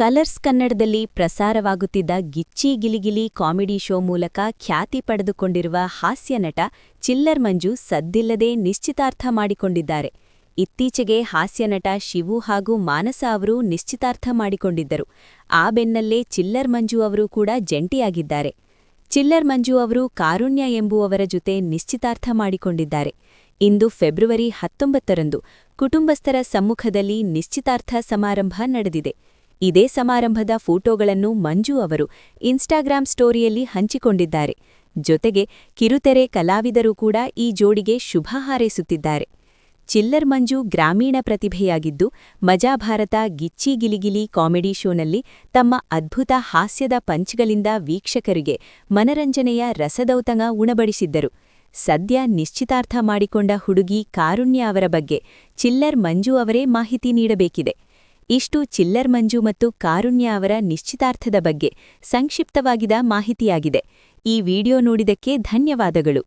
Colours ಕನ್ನಡದಲ್ಲಿ ಪ್ರಸಾರವಾಗುತ್ತಿದ್ದ ಗಿಚ್ಚಿ ಗಿಲಿಗಿಲಿ comedy show ಮೂಲಕ ಖ್ಯಾತಿ ಪಡೆದುಕೊಂಡಿರುವ ಹಾಸ್ಯ ನಟ ಚಿಲ್ಲರ್ ಮಂಜು ಸದ್ದಿಲ್ಲದೆ ನಿಶ್ಚಿತಾರ್ಥ ಮಾಡಿಕೊಂಡಿದ್ದಾರೆ. ಇತ್ತೀಚೆಗೆ ಹಾಸ್ಯ ನಟ ಶಿವು ಹಾಗೂ ಮಾನಸ ಅವರು ನಿಶ್ಚಿತಾರ್ಥ ಮಾಡಿಕೊಂಡಿದ್ದರು. ಆ ಬೆನ್ನಲ್ಲೇ ಚಿಲ್ಲರ್ ಮಂಜು ಅವರು ಕೂಡ ಜಂಟಿಯಾಗಿದ್ದಾರೆ. ಚಿಲ್ಲರ್ ಮಂಜು ಅವರು ಕಾರುಣ್ಯ ಎಂಬುವವರ ಜೊತೆ ನಿಶ್ಚಿತಾರ್ಥ ಮಾಡಿಕೊಂಡಿದ್ದಾರೆ. ಇಂದು ಫೆಬ್ರವರಿ 19ರಂದು ಕುಟುಂಬಸ್ಥರ ಸಮ್ಮುಖದಲ್ಲಿ ನಿಶ್ಚಿತಾರ್ಥ ಸಮಾರಂಭ ನಡೆದಿದೆ. ಇದೇ ಸಮಾರಂಭದ ಫೋಟೋಗಳನ್ನು ಮಂಜು ಅವರು ಇನ್ಸ್ಟಾಗ್ರಾಂ ಸ್ಟೋರಿಯಲ್ಲಿ ಹಂಚಿಕೊಂಡಿದ್ದಾರೆ. ಜೊತೆಗೆ ಕಿರುತೆರೆ ಕಲಾವಿದರು ಕೂಡ ಈ ಜೋಡಿಗೆ ಶುಭ ಹಾರೈಸುತ್ತಿದ್ದಾರೆ. ಚಿಲ್ಲರ್ ಮಂಜು ಗ್ರಾಮೀಣ ಪ್ರತಿಭೆಯಾಗಿದ್ದು, ಮಜಾ ಭಾರತ ಗಿಚ್ಚಿ ಗಿಲಿಗಿಲಿ ಕಾಮಿಡಿ ಶೋನಲ್ಲಿ ತಮ್ಮ ಅದ್ಭುತ ಹಾಸ್ಯದ ಪಂಚ್ಗಳಿಂದ ವೀಕ್ಷಕರಿಗೆ ಮನರಂಜನೆಯ ರಸದೌತಣ ಉಣಬಡಿಸಿದ್ದರು. ಸದ್ಯ ನಿಶ್ಚಿತಾರ್ಥ ಮಾಡಿಕೊಂಡ ಹುಡುಗಿ ಕಾರುಣ್ಯ ಅವರ ಬಗ್ಗೆ ಚಿಲ್ಲರ್ ಮಂಜು ಅವರೇ ಮಾಹಿತಿ ನೀಡಬೇಕಿದೆ. ಇಷ್ಟು ಚಿಲ್ಲರ್ ಮಂಜು ಮತ್ತು ಕಾರುಣ್ಯ ಅವರ ನಿಶ್ಚಿತಾರ್ಥದ ಬಗ್ಗೆ ಸಂಕ್ಷಿಪ್ತವಾಗಿದ ಮಾಹಿತಿಯಾಗಿದೆ. ಈ ವಿಡಿಯೋ ನೋಡಿದಕ್ಕೆ ಧನ್ಯವಾದಗಳು.